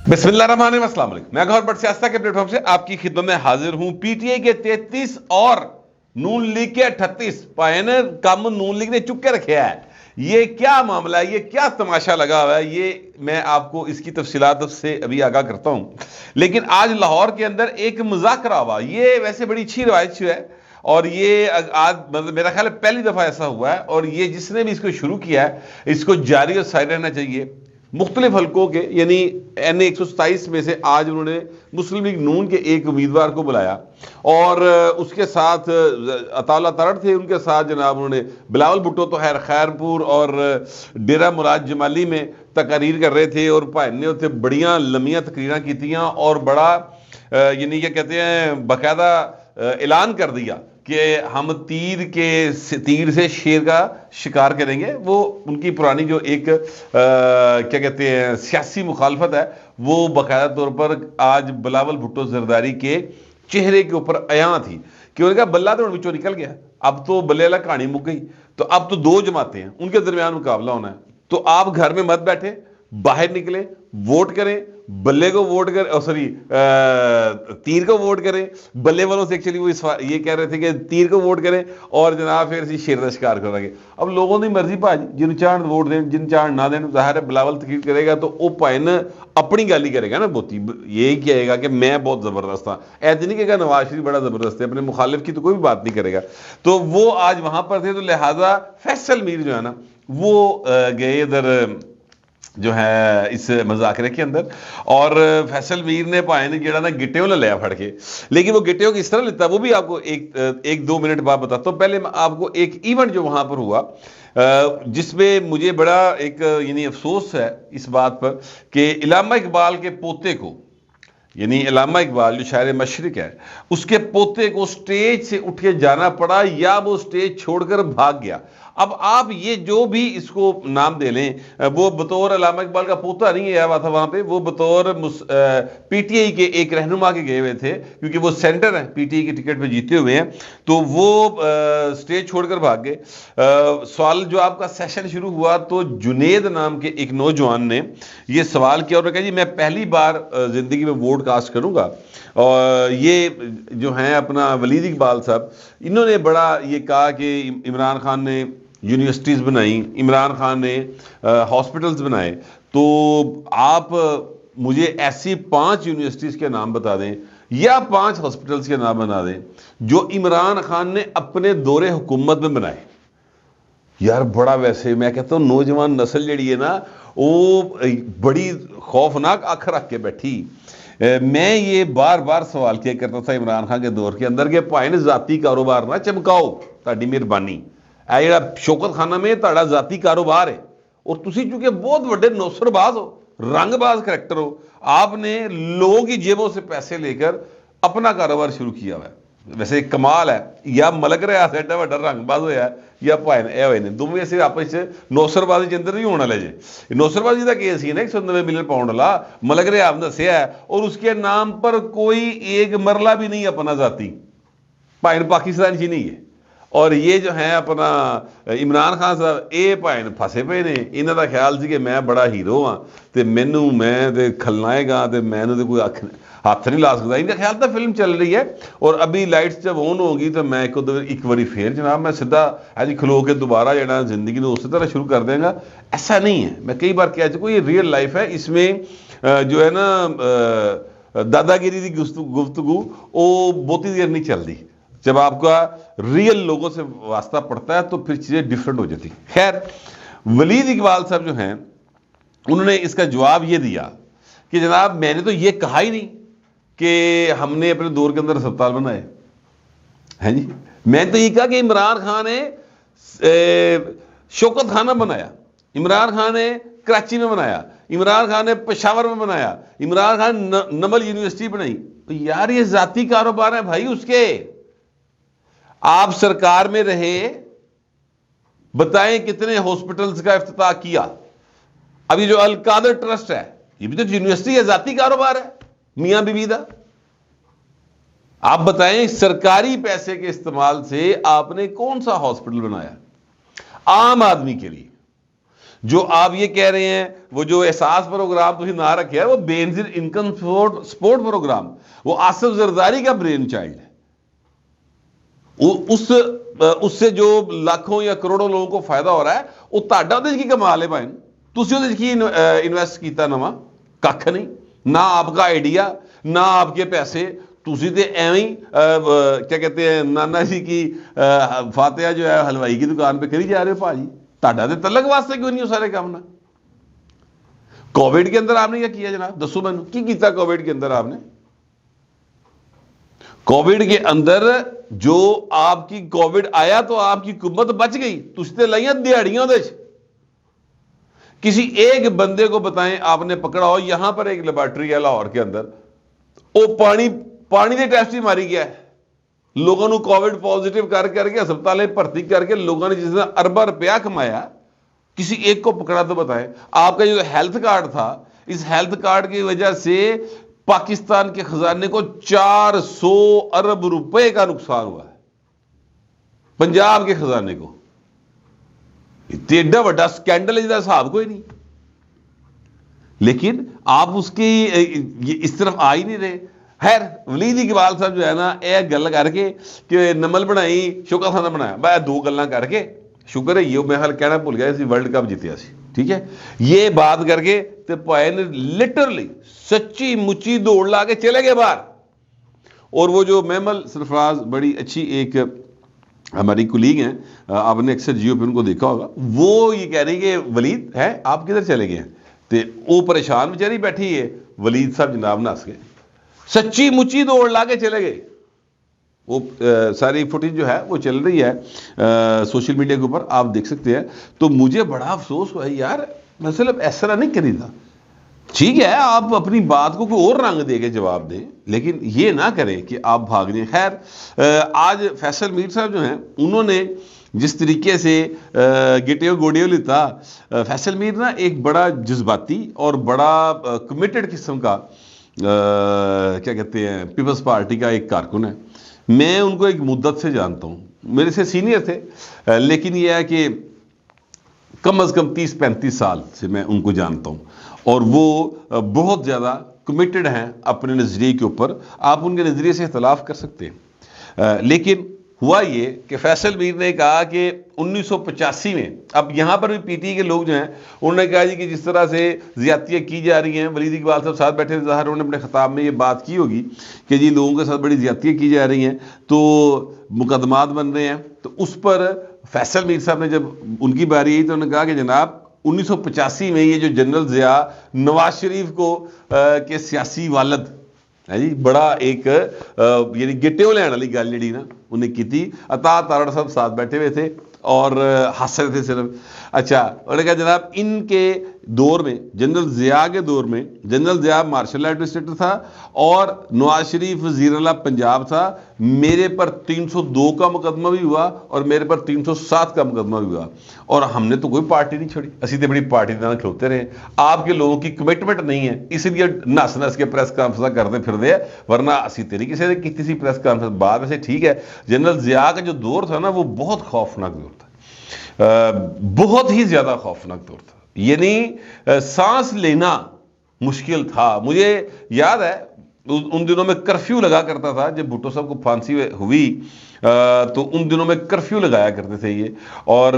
بسم اللہ الرحمن الرحیم، السلام علیکم۔ میں گوہر بٹ سیاست کے پلیٹ فارم سے آپ کی خدمت میں حاضر ہوں۔ پی ٹی آئی کے 33 اور نون لیگ کے 38 پائن کم نون لیگ نے چک کے رکھے ہے۔ یہ کیا معاملہ ہے، یہ کیا تماشا لگا ہوا ہے، یہ میں آپ کو اس کی تفصیلات سے ابھی آگاہ کرتا ہوں۔ لیکن آج لاہور کے اندر ایک مذاکرہ ہوا، یہ ویسے بڑی اچھی روایت ہے اور یہ آج میرا خیال ہے پہلی دفعہ ایسا ہوا ہے، اور یہ جس نے بھی اس کو شروع کیا ہے اس کو جاری اور ساری رہنا چاہیے۔ مختلف حلقوں کے یعنی این 127 میں سے آج انہوں نے مسلم لیگ نون کے ایک امیدوار کو بلایا، اور اس کے ساتھ عطاءاللہ ترڑ تھے، ان کے ساتھ جناب انہوں نے بلاول بھٹو تو خیر پور اور ڈیرہ مراد جمالی میں تقاریر کر رہے تھے، اور بھائی نے اتنے بڑیاں لمبیاں تقریراں کی تھیں، اور بڑا یعنی کیا کہتے ہیں باقاعدہ اعلان کر دیا کہ ہم تیر سے شیر کا شکار کریں گے۔ وہ ان کی پرانی جو ایک کیا کہتے ہیں سیاسی مخالفت ہے، وہ باقاعدہ طور پر آج بلاول بھٹو زرداری کے چہرے کے اوپر عیاں تھی، کہ انہوں نے کہا بلہ تو ان بچوں نکل گیا، اب تو بلے والا کہانی مک گئی، تو اب تو دو جماعتیں ہیں، ان کے درمیان مقابلہ ہونا ہے، تو آپ گھر میں مت بیٹھے، باہر نکلیں، ووٹ کریں، بلے کو ووٹ کریں، تیر کو ووٹ کریں۔ بلے والوں سے ایکچولی وہ یہ کہہ رہے تھے کہ تیر کو ووٹ کریں، اور جناب پھر اسی شیر کا شکار کریں گے۔ اب لوگوں کی مرضی بھاج، جن چاند ووٹ دیں، جن چاند نہ دیں، ظاہر ہے بلاول تقریر کرے گا تو وہ پائن اپنی گالی کرے گا نا، بہتی یہی کہے گا کہ میں بہت زبردست ہوں، ایسے نہیں کہے گا نواز شریف بڑا زبردست ہے، اپنے مخالف کی تو کوئی بھی بات نہیں کرے گا۔ تو وہ آج وہاں پر تھے، تو لہٰذا فیصل میر جو ہے نا وہ گئے ادھر جو ہے اس مذاکرے کے اندر، اور فیصل میر نے پائے جڑا نا گٹیوں لیا پھڑ کے، لیکن وہ گٹیوں کس طرح لیتا ہے وہ بھی آپ کو ایک دو منٹ بعد بتاتا ہوں۔ پہلے میں آپ کو ایک ایونٹ جو وہاں پر ہوا جس میں مجھے بڑا ایک یعنی افسوس ہے اس بات پر کہ علامہ اقبال کے پوتے کو، یعنی علامہ اقبال جو شاعر مشرق ہے، اس کے پوتے کو سٹیج سے اٹھ کے جانا پڑا، یا وہ سٹیج چھوڑ کر بھاگ گیا۔ اب آپ یہ جو بھی اس کو نام دے لیں، وہ بطور علامہ اقبال کا پوتا نہیں آیا ہوا تھا وہاں پہ، وہ بطور پی ٹی آئی کے ایک رہنما کے گئے ہوئے تھے، کیونکہ وہ سینٹر ہیں، پی ٹی آئی کی ٹکٹ پہ جیتے ہوئے ہیں، تو وہ سٹیج چھوڑ کر بھاگ گئے۔ سوال جو آپ کا سیشن شروع ہوا تو جنید نام کے ایک نوجوان نے یہ سوال کیا، اور کہا جی میں پہلی بار زندگی میں ووٹ کاسٹ کروں گا، اور یہ جو ہیں اپنا ولید اقبال صاحب، انہوں نے بڑا یہ کہا کہ عمران خان نے یونیورسٹیز بنائیں، عمران خان نے ہاسپٹلز بنائے، تو آپ مجھے ایسی 5 یونیورسٹیز کے نام بتا دیں یا 5 ہاسپٹلز کے نام بنا دیں جو عمران خان نے اپنے دور حکومت میں بنائے۔ یار بڑا ویسے میں کہتا ہوں نوجوان نسل جڑی ہے نا وہ بڑی خوفناک آنکھ رکھ کے بیٹھی۔ میں یہ بار بار سوال کیا کرتا تھا عمران خان کے دور کے اندر کہ پائن ذاتی کاروبار نہ چمکاؤ، تاڑی مہربانی اے جڑا شوکت خانہ میں تاڑا ذاتی کاروبار ہے، اور تسی چونکہ بہت بڑے نوسر باز ہو، رنگ باز کریکٹر ہو، آپ نے لوگوں کی جیبوں سے پیسے لے کر اپنا کاروبار شروع کیا ہوا ہے۔ ویسے ایک کمال ہے، یا ملک رہا سیٹا وڈا رنگ باز ہویا ہے، یا پائن اے ہوئے نے دونوں سے آپس نوسر بازی کے اندر نہیں ہونا لے جے۔ نوسر بازی کا کیس ہی نا 190 ملین پاؤنڈ والا ملک رہا آپ دسیا ہے، اور اس کے نام پر کوئی ایک مرلہ بھی نہیں اپنا ذاتی، پائن پاکستان چی نہیں ہے۔ اور یہ جو ہے اپنا عمران خان صاحب یہ پائن پھسے پے نے، انہوں کا خیال سی کہ میں بڑا ہیرو ہاں تے مینوں میں تے کھلنائے گا تے میں تے کوئی ہاتھ نہیں لا سکتا۔ ان کا خیال تھا فلم چل رہی ہے اور ابھی لائٹس جب آن ہوگی تو میں ایک باری پھر جناب میں سیدھا ایج کھلو کے دوبارہ جڑا زندگی میں اسی طرح شروع کر دیں گا۔ ایسا نہیں ہے، میں کئی بار کہہ چکا یہ ریئل لائف ہے، اس میں جو ہے نا دادا گیری کی گفتگو وہ بہتی دیر نہیں چلتی، جب آپ کا ریئل لوگوں سے واسطہ پڑتا ہے تو پھر چیزیں ڈیفرنٹ ہو جاتی۔ خیر ولید اقبال صاحب جو ہیں انہوں نے اس کا جواب یہ دیا کہ جناب میں نے تو یہ کہا ہی نہیں کہ ہم نے اپنے دور کے اندر ہسپتال بنائے ہیں جی، میں نے تو یہ کہا کہ عمران خان نے شوکت خانہ بنایا، عمران خان نے کراچی میں بنایا، عمران خان نے پشاور میں بنایا، عمران خان نمل یونیورسٹی بنائی۔ یار یہ ذاتی کاروبار ہے بھائی اس کے، آپ سرکار میں رہے، بتائیں کتنے ہاسپٹلز کا افتتاح کیا۔ ابھی جو القادر ٹرسٹ ہے یہ بھی تو یونیورسٹی ہے، ذاتی کاروبار ہے میاں بیوی دا۔ آپ بتائیں سرکاری پیسے کے استعمال سے آپ نے کون سا ہاسپٹل بنایا عام آدمی کے لیے؟ جو آپ یہ کہہ رہے ہیں وہ جو احساس پروگرام تھی نہ رکھے ہے وہ بے نظیر انکم سپورٹ پروگرام، وہ آصف زرداری کا برین چائلڈ ہے۔ اس سے جو لاکھوں یا کروڑوں لوگوں کو فائدہ ہو رہا ہے وہ تہاڈا ਉਹਦੇ 'ਚ ਕੀ کمال ہے بھائی، تسی ਉਹਦੇ 'ਚ ਕੀ انویسٹ کیتا نواں؟ ਕੱਖ نہیں، نہ آپ کا آئیڈیا نہ آپ کے پیسے، تسی تے ایویں ہی کیا کہتے ہیں نانا جی کی فاتحہ جو ہے حلوائی کی دکان پہ کری جا رہے ہو بھاجی، تہاڈا تے تلک واسطے کیوں نہیں ہو سارے کام نہ؟ کووڈ کے اندر آپ نے کیا کیا جناب؟ دسو مینوں کی کیتا کووڈ کے اندر آپ نے؟ کووڈ کے اندر جو آپ کی کووڈ آیا تو آپ کی حکومت بچ گئی، تسی تے لائیاں دیہڑیاں دے وچ۔ کسی ایک بندے کو بتائیں آپ نے پکڑا ہو، یہاں پر ایک لیبارٹری ہے لاہور کے اندر، وہ پانی دے ٹیسٹ ہی ماری گیا ہے، لوگوں نے کووڈ پازیٹیو کر کے ہسپتالیں بھرتی کر کے لوگوں نے جس نے ارباں روپیہ کمایا، کسی ایک کو پکڑا تو بتائیں۔ آپ کا جو ہیلتھ کارڈ تھا، اس ہیلتھ کارڈ کی وجہ سے پاکستان کے خزانے کو 400 ارب روپے کا نقصان ہوا ہے، پنجاب کے خزانے کو۔ ایڈا بڑا سکینڈل ہے جس کا حساب کوئی نہیں، لیکن آپ اس کی اس طرف آ ہی نہیں رہے۔ خیر ولید اقبال صاحب جو ہے نا ایک گل کر کے کہ نمل بنائی شوکا خانہ بنایا، بھائی دو گلاں کر کے شکر ہے یہ میں حال کہنا بھول گیا سی ورلڈ کپ جیتیا سی، ٹھیک ہے، یہ بات کر کے تے پائے نے لٹرلی سچی مچی دوڑ لا کے چلے گئے باہر۔ اور وہ جو محمل سرفراز بڑی اچھی ایک ہماری کولیگ ہیں، آپ نے اکثر جیو پہ ان کو دیکھا ہوگا، وہ یہ کہہ رہی کہ ولید ہے آپ کدھر چلے گئے ہیں، تے وہ پریشان بیچاری بیٹھی ہے، ولید صاحب جناب نہ ہنس گئے، سچی مچی دوڑ لا کے چلے گئے۔ وہ ساری فوٹیج جو ہے وہ چل رہی ہے سوشل میڈیا کے اوپر، آپ دیکھ سکتے ہیں۔ تو مجھے بڑا افسوس ہوا یار، مطلب ایسا نہیں کری تھا، ٹھیک ہے آپ اپنی بات کو کوئی اور رنگ دے کے جواب دیں، لیکن یہ نہ کریں کہ آپ بھاگ جائیں۔ خیر آج فیصل میر صاحب جو ہیں انہوں نے جس طریقے سے گٹیو گوڈیو لیتا، فیصل میر نا ایک بڑا جذباتی اور بڑا کمیٹڈ قسم کا کیا کہتے ہیں پیپلز پارٹی کا ایک کارکن ہے۔ میں ان کو ایک مدت سے جانتا ہوں، میرے سے سینئر تھے، لیکن یہ ہے کہ کم از کم 30-35 سال سے میں ان کو جانتا ہوں، اور وہ بہت زیادہ کمیٹڈ ہیں اپنے نظریے کے اوپر۔ آپ ان کے نظریے سے اختلاف کر سکتے ہیں، لیکن ہوا یہ کہ فیصل میر نے کہا کہ 1985 میں، اب یہاں پر بھی پی ٹی کے لوگ جو ہیں انہوں نے کہا جی کہ جس طرح سے زیادتیاں کی جا رہی ہیں، ولید اقبال صاحب ساتھ بیٹھے ظاہر انہوں نے اپنے خطاب میں یہ بات کی ہوگی کہ جی لوگوں کے ساتھ بڑی زیادتیاں کی جا رہی ہیں تو مقدمات بن رہے ہیں، تو اس پر فیصل میر صاحب نے جب ان کی باری آئی تو انہوں نے کہا کہ جناب 1985 میں یہ جو جنرل ضیاء نواز شریف کو کے سیاسی والد ہے جی بڑا ایک یعنی گٹیو لین والی گل جڑی نا انہیں کی تھی، عطا تارڑ صاحب ساتھ بیٹھے ہوئے تھے اور ہنس رہے تھے صرف۔ اچھا انہوں نے کہا جناب ان کے دور میں، جنرل ضیاء کے دور میں، جنرل ضیاء مارشل ایڈمنسٹریٹر تھا اور نواز شریف وزیر اعلیٰ پنجاب تھا، میرے پر 302 کا مقدمہ بھی ہوا اور میرے پر 307 کا مقدمہ بھی ہوا، اور ہم نے تو کوئی پارٹی نہیں چھوڑی، اسی تے بڑی پارٹی نہ کھلوتے رہے۔ آپ کے لوگوں کی کمٹمنٹ نہیں ہے اس لیے نس نس کے پریس کانفرنس کرتے پھر دے، ورنہ اسی طریقے سے کسی سی پریس کانفرنس بعد میں سے ٹھیک ہے۔ جنرل ضیاء کا جو دور تھا نا وہ بہت خوفناک دور تھا، بہت ہی زیادہ خوفناک دور تھا، یعنی سانس لینا مشکل تھا۔ مجھے یاد ہے ان دنوں میں کرفیو لگا کرتا تھا، جب بھٹو صاحب کو پھانسی ہوئی تو ان دنوں میں کرفیو لگایا کرتے تھے یہ، اور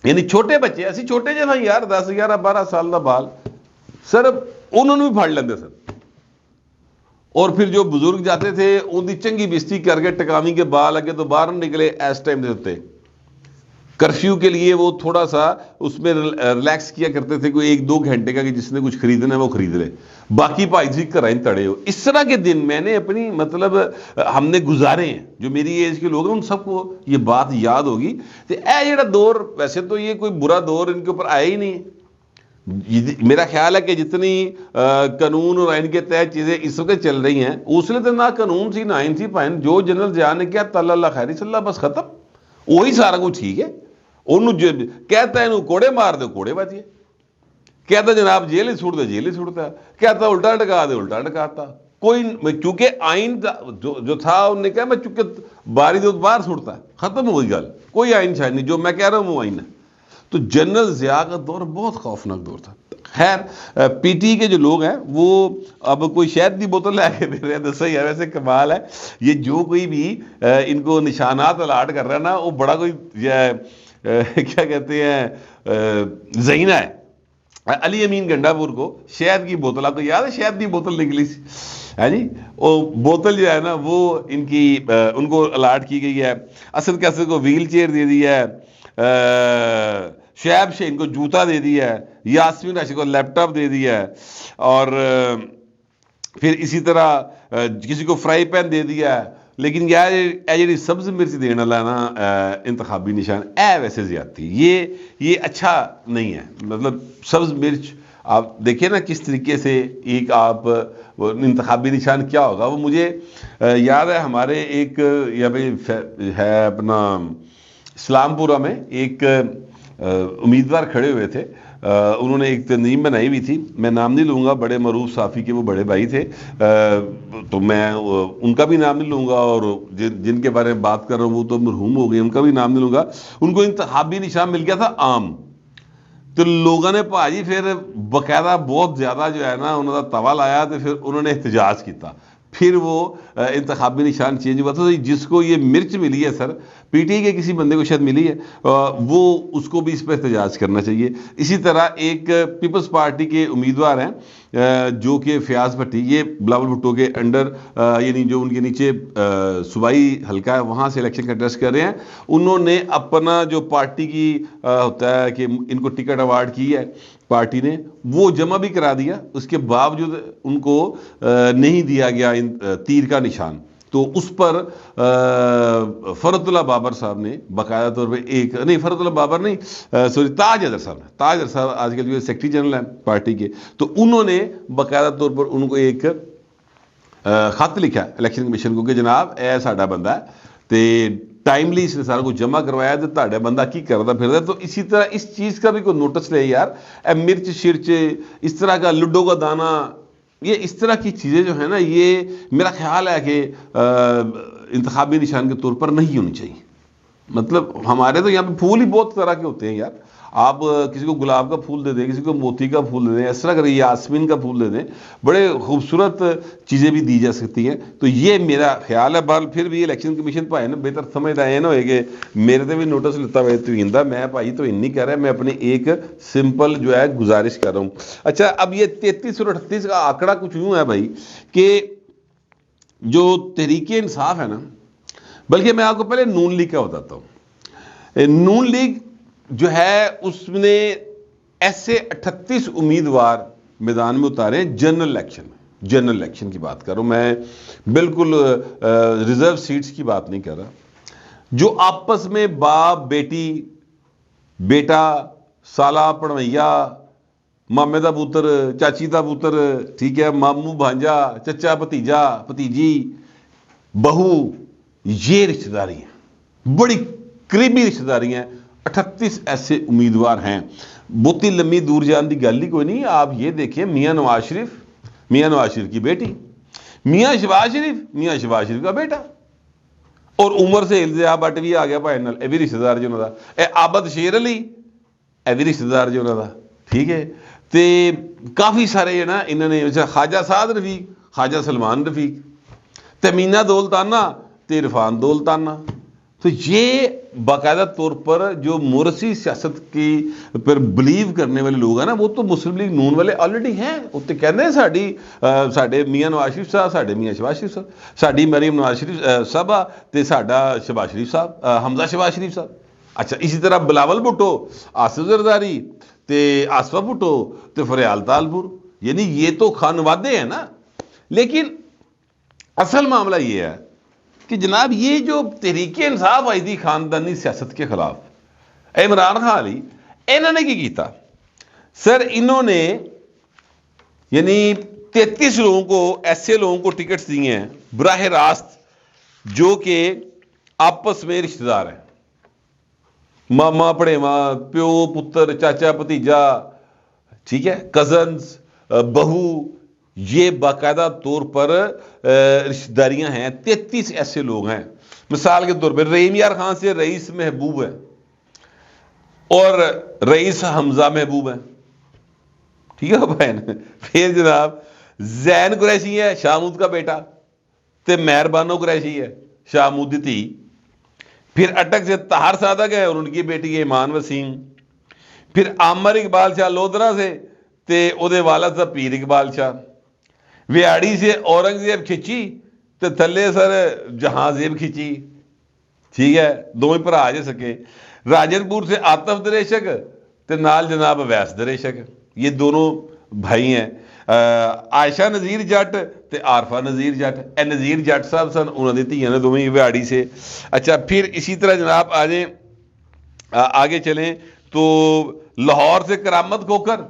یعنی چھوٹے بچے ایسی چھوٹے جو تھا یار 10 11 12 سال کا بال سر انہوں نے بھی پھاڑ لیندے سر، اور پھر جو بزرگ جاتے تھے ان کی چنگی بستری کر کے ٹکاوی کے بال اگے تو باہر نکلے اس ٹائم دے ہوتے کرفیو کے لیے وہ تھوڑا سا اس میں ریلیکس کیا کرتے تھے، کوئی 1-2 گھنٹے کا کہ جس نے کچھ خریدنا ہے وہ خرید لے، باقی بھائی جی کرائیں تڑے ہو۔ اس طرح کے دن میں نے اپنی مطلب ہم نے گزارے ہیں، جو میری ایج کے لوگ ہیں ان سب کو یہ بات یاد ہوگی۔ تو اے جڑا دور ویسے تو یہ کوئی برا دور ان کے اوپر آیا ہی نہیں، میرا خیال ہے کہ جتنی قانون اور آئین کے تحت چیزیں اس وقت چل رہی ہیں اس لیے تو نہ قانون سی نہ آئین سی پائن، جو جنرل ضیاء نے کیا تعالیٰ اللہ خیری صلی اللہ بس ختم، وہی سارا کچھ ٹھیک ہے۔ انہوں کہتا ہے انہوں کوڑے مار دے کوڑے بجے، کہتا جناب جیل ہی چھوڑ دے جیل ہی چھوڑتا، کہتا الٹا ٹکا دے الٹا ٹکاتا، کوئی کیونکہ آئین جو تھا انہوں نے کہا میں چونکہ باری دو باہر چھوڑتا ہے، ختم ہوئی گل، کوئی آئین شاید نہیں، جو میں کہہ رہا ہوں وہ آئین ہے۔ تو جنرل ضیاء کا دور بہت خوفناک دور تھا. خیر پی ٹی کے جو لوگ ہیں وہ اب کوئی شہد کی بوتل لے کے دے رہے ہیں. دسو یار ویسے کمال ہے, یہ جو کوئی بھی ان کو نشانات الاٹ کر رہا ہے نا, وہ بڑا کوئی کیا کہتے ہیں ذہینہ ہے. علی امین گنڈا پور کو شہد کی بوتل, آپ کو یاد ہے شہد کی بوتل نکلی سی ہے جی, وہ بوتل جو ہے نا وہ ان کو الاٹ کی گئی ہے. اسد کیسر کو ویل چیئر دے دی ہے, شعیب شہین کو جوتا دے دیا ہے, یاسمین راشد کو لیپ ٹاپ دے دیا ہے, اور پھر اسی طرح کسی کو فرائی پین دے دیا ہے. لیکن یار اے جی سبز مرچ دینا لانا انتخابی نشان اے ویسے زیادتی, یہ اچھا نہیں ہے. مطلب سبز مرچ آپ دیکھیں نا کس طریقے سے ایک آپ انتخابی نشان کیا ہوگا. وہ مجھے یاد ہے ہمارے ایک یا بھائی ہے اپنا اسلام پورہ میں ایک امیدوار کھڑے ہوئے تھے, انہوں نے ایک تنظیم بنائی ہوئی تھی, میں نام نہیں لوں گا, بڑے معروف صحافی کے وہ بڑے بھائی تھے, تو میں ان کا بھی نام نہیں لوں گا, اور جن کے بارے میں بات کر رہا ہوں وہ تو مرحوم ہو گئے, ان کا بھی نام نہیں لوں گا. ان کو انتخابی نشان مل گیا تھا عام. تو لوگوں نے پاجی پھر باقاعدہ بہت زیادہ جو ہے نا انہوں کا توا لایا, تو پھر انہوں نے احتجاج کیتا, پھر وہ انتخابی نشان چینج ہوا تھا. جس کو یہ مرچ ملی ہے سر, پی ٹی کے کسی بندے کو شاید ملی ہے, وہ اس کو بھی اس پہ احتجاج کرنا چاہیے. اسی طرح ایک پیپلز پارٹی کے امیدوار ہیں جو کہ فیاض بھٹی, یہ بلاول بھٹو کے انڈر یعنی جو ان کے نیچے صوبائی حلقہ ہے وہاں سے الیکشن کنٹیسٹ کر رہے ہیں. انہوں نے اپنا جو پارٹی کی ہوتا ہے کہ ان کو ٹکٹ اوارڈ کی ہے پارٹی نے, وہ جمع بھی کرا دیا, اس کے باوجود ان کو نہیں دیا گیا تیر کا نشان. تو اس پر فرت اللہ بابر صاحب نے باقاعدہ طور پہ ایک نہیں, فرت اللہ بابر نہیں سوری تاج حیدر صاحب آج کل جو سیکرٹری جنرل ہیں پارٹی کے, تو انہوں نے باقاعدہ طور پر ان کو ایک خط لکھا الیکشن کمیشن کو کہ جناب اے ساڈا بندہ ہے تے ٹائملی اس نے سارا کچھ جمع کروایا, تو تاڑا بندہ کی کرتا پھرتا. تو اسی طرح اس چیز کا بھی کوئی نوٹس لے یار, اے مرچ شرچ اس طرح کا لڈو کا دانہ, یہ اس طرح کی چیزیں جو ہیں نا, یہ میرا خیال ہے کہ انتخابی نشان کے طور پر نہیں ہونی چاہیے. مطلب ہمارے تو یہاں پہ پھول ہی بہت طرح کے ہوتے ہیں یار, آپ کسی کو گلاب کا پھول دے دیں, کسی کو موتی کا پھول دے دیں, اس طرح کریں, یاسمین کا پھول دے دیں, بڑے خوبصورت چیزیں بھی دی جا سکتی ہیں. تو یہ میرا خیال ہے. بال پھر بھی الیکشن کمیشن پائے نا بہتر سمجھتا ہے نا ہوئے کہ میرے سے بھی نوٹس لیتا ہوئے تو ہندا, میں بھائی تو نہیں کہہ رہا, میں اپنے ایک سمپل جو ہے گزارش کر رہا ہوں. اچھا اب یہ 33 اور 38 کا آنکڑا کچھ یوں ہے بھائی کہ جو تحریک انصاف ہے نا, بلکہ میں آپ کو پہلے نون لیگ کا بتاتا ہوں. نون لیگ جو ہے اس نے ایسے 38 امیدوار میدان میں اتارے جنرل الیکشن کی بات کر رہا ہوں میں, بالکل ریزرو سیٹس کی بات نہیں کر رہا, جو آپس میں باپ بیٹی, بیٹا سالہ پڑویا, مامے دا پوتر چاچی دا پوتر, ٹھیک ہے, ماموں بھانجا, چچا بھتیجا بھتیجی, بہو, یہ رشتہ داری ہیں, بڑی قریبی رشتہ داری ہیں. 38 ایسے امیدوار ہیں. بہتی لمبی دور جان دی گل ہی کوئی نہیں. آپ یہ دیکھیں میاں نواز شریف کی بیٹی, میاں شہباز شریف کا بیٹا, اور عمر سے الزیا بٹ بھی آ گیا بھائی نال, اے بھی رشتہ دار جو انہوں دا, اے عابد شیر علی اے بھی رشتہ دار جو انہوں دا, ٹھیک ہے. تے کافی سارے نا انہوں نے خواجہ سعد رفیق, خواجہ سلمان رفیق, تمینہ دولتانہ تے عرفان دولتانہ. تو یہ باقاعدہ طور پر جو مورثی سیاست کی پر بلیو کرنے والے لوگ ہیں نا, وہ تو مسلم لیگ نون والے آلریڈی ہیں. وہ تو کہتے ہیں ساڈے میاں نواز شریف صاحب, ساڈے میاں شہباز شریف صاحب, ساڈی مریم نواز شریف صاحبہ تے ساڈا شہباز شریف صاحب, حمزہ شہباز شریف صاحب. اچھا اسی طرح بلاول بھٹو, آصف زرداری تے آصفہ بھٹو تے فریال تالپور, یعنی یہ تو خانوادے ہیں نا. لیکن اصل معاملہ یہ ہے کہ جناب یہ جو تحریک انصاف آئی تھی خاندانی سیاست کے خلاف, عمران خان علی, انہوں نے کی کیتا سر, انہوں نے یعنی 33 لوگوں کو, ایسے لوگوں کو ٹکٹس دیے ہیں براہ راست جو کہ آپس میں رشتہ دار ہیں, ماما پڑیواں, پیو پتر, چاچا بھتیجا, ٹھیک ہے, کزنز, بہو, یہ باقاعدہ طور پر رشتہ داریاں ہیں. 33 ایسے لوگ ہیں. مثال کے طور پر رحیم یار خان سے رئیس محبوب ہے, اور رئیس حمزہ محبوب ہیں، ٹھیک ہے بہن. پھر جناب زین قریشی ہے شاہمود کا بیٹا، تے مہربانو قریشی ہے شاہمود دی تھی. پھر اٹک سے طاہر صادق ہے اور ان کی بیٹی ہے ایمان وسیم. پھر عامر اقبال شاہ لودرا سے تے او دے والد صاحب پیر اقبال شاہ. ویاڑی سے اورنگزیب کھچی تے تھلے سر جہاں-زیب کھچی، ٹھیک ہے، دو ہی بھرا جے سکے. راجن پور سے آتف دریشک تے نال جناب ویس دریشک، یہ دونوں بھائی ہیں. عائشہ نذیر جٹ تے عارفہ نذیر جٹ، اے نذیر جٹ صاحب سن، انہوں نے دھیاں نے دونوں ویاڑی سے. اچھا پھر اسی طرح جناب آگے چلیں تو لاہور سے کرامت کھوکر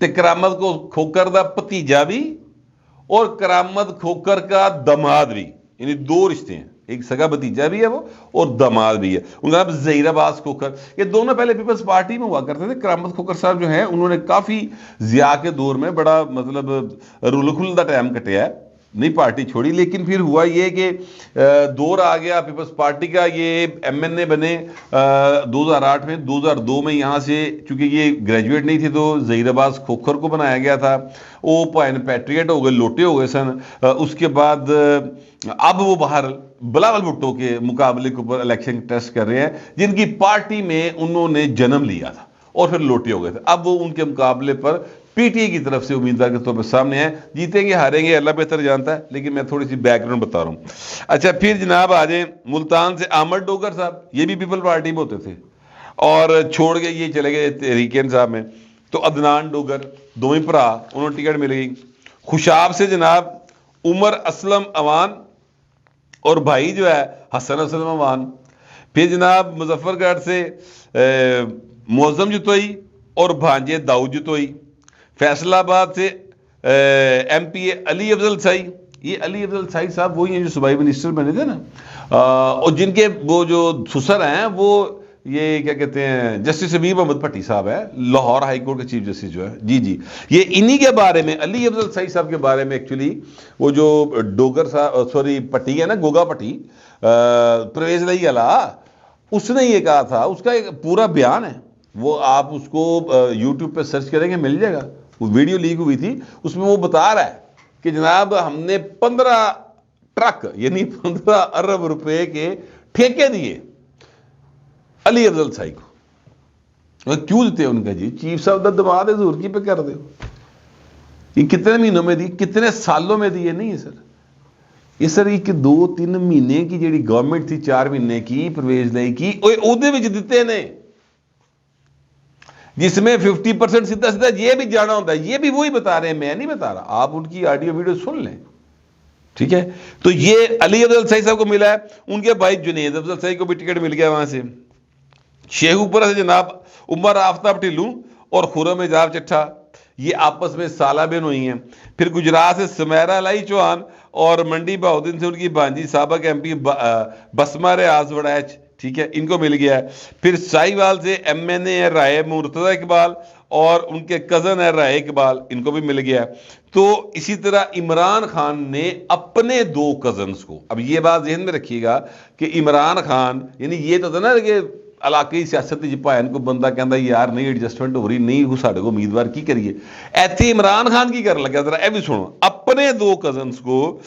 تے کرامت کو کھوکر دا بھتیجا بھی اور کرامت کھوکر کا داماد بھی، یعنی دو رشتے ہیں، ایک سگا بھتیجا بھی ہے وہ اور داماد بھی ہے. ان کا نام ظہیر عباس کھوکر. یہ دونوں پہلے پیپلز پارٹی میں ہوا کرتے تھے. کرامت کھوکر صاحب جو ہیں انہوں نے کافی ضیاء کے دور میں بڑا مطلب رول کھلدا ٹائم کٹیا ہے، نہیں پارٹی چھوڑی. لیکن پھر ہوا یہ کہ دور آ گیا پیپلز پارٹی کا، یہ ایم این اے بنے 2008 میں. 2002 میں یہاں سے چونکہ یہ گریجویٹ نہیں تھے تو ظہیر عباس کھوکر کو بنایا گیا تھا. وہ پیٹریٹ ہو گئے، لوٹے ہو گئے سن. اس کے بعد اب وہ باہر بلاول بھٹو کے مقابلے کے اوپر الیکشن ٹیسٹ کر رہے ہیں، جن کی پارٹی میں انہوں نے جنم لیا تھا اور پھر لوٹے ہو گئے تھے. اب وہ ان کے مقابلے پر پی ٹی اے کی طرف سے امیدوار کے طور پر سامنے ہیں. جیتیں گے ہاریں گے اللہ بہتر جانتا ہے، لیکن میں تھوڑی سی بیک گراؤنڈ بتا رہا ہوں. اچھا پھر جناب آ جائیں ملتان سے احمد ڈوگر صاحب، یہ بھی پیپل پارٹی میں ہوتے تھے اور چھوڑ کے یہ چلے گئے تحریک انصاف میں. تو عدنان ڈوگر دو ہی بھرا، انہوں نے ٹکٹ مل گئی. خوشاب سے جناب عمر اسلم اوان اور بھائی جو ہے حسن اسلم اوان. پھر جناب مظفر گڑھ سے معظم جتوئی اور بھانجے داؤد جتوئی. فیصل آباد سے ایم پی اے علی افضل سائی. یہ علی افضل سائی صاحب وہی ہیں جو صوبائی منسٹر بنے تھے نا، اور جن کے وہ جو سسر ہیں وہ یہ کیا کہتے ہیں جسٹس حبیب احمد بھٹی صاحب ہے، لاہور ہائی کورٹ کے چیف جسٹس جو ہے. جی یہ انہی کے بارے میں، علی افضل سائی صاحب کے بارے میں ایکچولی وہ جو ڈوگر صاحب سوری پٹی ہے نا، گوگا پٹی، پرویز لائی علا، اس نے یہ کہا تھا. اس کا ایک پورا بیان ہے، وہ آپ اس کو یوٹیوب پہ سرچ کریں گے مل جائے گا. وہ ویڈیو لیک ہوئی تھی، اس میں وہ بتا رہا ہے کہ جناب ہم نے 15 ٹرک یعنی 15 ارب روپے کے ٹھیکے دیے علی افضل سائی کو. کیوں دیتے ان کا؟ جی چیف صاحب دا دماد ہے، حضور کی پہ کر دے. یہ کتنے مہینوں میں دی، کتنے سالوں میں دیے؟ نہیں ہے سر، یہ سر ایک 2-3 مہینے کی جیڑی گورنمنٹ تھی 4 مہینے کی پرویز لائی کی اودے وچ دتے نے، جس میں 50% سیدھا سیدھا یہ بھی جانا ہوتا ہے. یہ بھی وہی بتا رہے ہیں، میں نہیں بتا رہا، آپ ان کی آڈیو ویڈیو سن لیں. ٹھیک ہے، تو یہ علی افضل سائی صاحب کو ملا ہے. ان کے بھائی جنید افضل سائی کو بھی ٹکٹ مل گیا وہاں سے. شیخو پورہ سے جناب عمر آفتاب ٹھلو اور خرم اعجاز چٹھا، یہ آپس میں سالہ بہن ہوئی ہیں. پھر گجرات سے سمیرہ الائی چوہان اور منڈی بہاؤدین سے ان کی بانجی سابق ایم پی بسمہ ریاض وڑیچ، ٹھیک ہے، ان کو مل گیا ہے. پھر سائی وال سے ایم این اے ہے رائے مرتضی اقبال اور ان کے کزن ہے رائے اقبال، ان کو بھی مل گیا ہے. تو اسی طرح عمران خان نے اپنے 2 کزنز کو، اب یہ بات ذہن میں رکھیے گا کہ عمران خان یعنی یہ تو تھا نا کہ علاقائی سیاست جی پائن کو بندہ کہندا یار نہیں ایڈجسٹمنٹ ہو رہی، نہیں وہ ساڈے کو امیدوار کی کریے. ایتھے عمران خان کی کر لگا، ذرا اے بھی سنو. اپنے 2 کزنز کو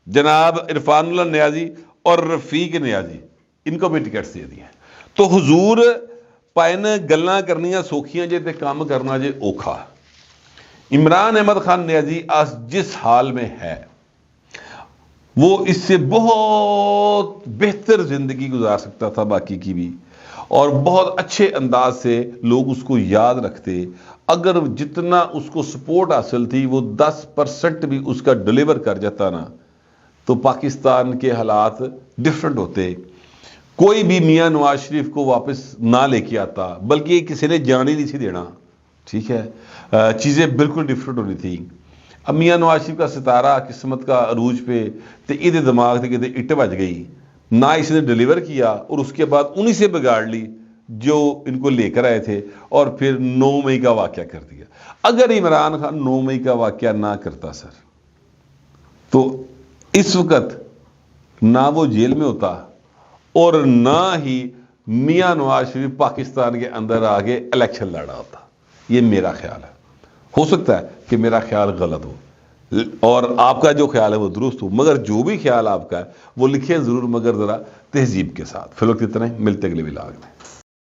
جناب عرفان اللہ نیازی اور رفیق نیازی، ان کو بھی ٹکٹ دے دیا. تو حضور پائن گلاں کرنیاں سوکھیاں جے تے کام کرنا جے اوکھا. عمران احمد خان نیازی آج جس حال میں ہے وہ اس سے بہت بہتر زندگی گزار سکتا تھا باقی کی بھی، اور بہت اچھے انداز سے لوگ اس کو یاد رکھتے. اگر جتنا اس کو سپورٹ حاصل تھی وہ 10% بھی اس کا ڈیلیور کر جاتا نا تو پاکستان کے حالات ڈیفرنٹ ہوتے. کوئی بھی میاں نواز شریف کو واپس نہ لے کے آتا، بلکہ کسی نے جان ہی نہیں سی دینا. ٹھیک ہے، چیزیں بالکل ڈیفرنٹ ہونی تھی. اب میاں نواز شریف کا ستارہ قسمت کا عروج پہ تے یہ دماغ سے کہتے اٹ بج گئی، نہ اس نے ڈیلیور کیا اور اس کے بعد انہی سے بگاڑ لی جو ان کو لے کر آئے تھے، اور پھر 9 مئی کا واقعہ کر دیا. اگر عمران خان 9 مئی کا واقعہ نہ کرتا سر تو اس وقت نہ وہ جیل میں ہوتا اور نہ ہی میاں نواز شریف پاکستان کے اندر آگے الیکشن لڑا ہوتا. یہ میرا خیال ہے. ہو سکتا ہے کہ میرا خیال غلط ہو اور آپ کا جو خیال ہے وہ درست ہو, مگر جو بھی خیال آپ کا ہے وہ لکھیں ضرور, مگر ذرا تہذیب کے ساتھ. فی الوقت اتنا ہی, ملتے اگلے ولاگ میں.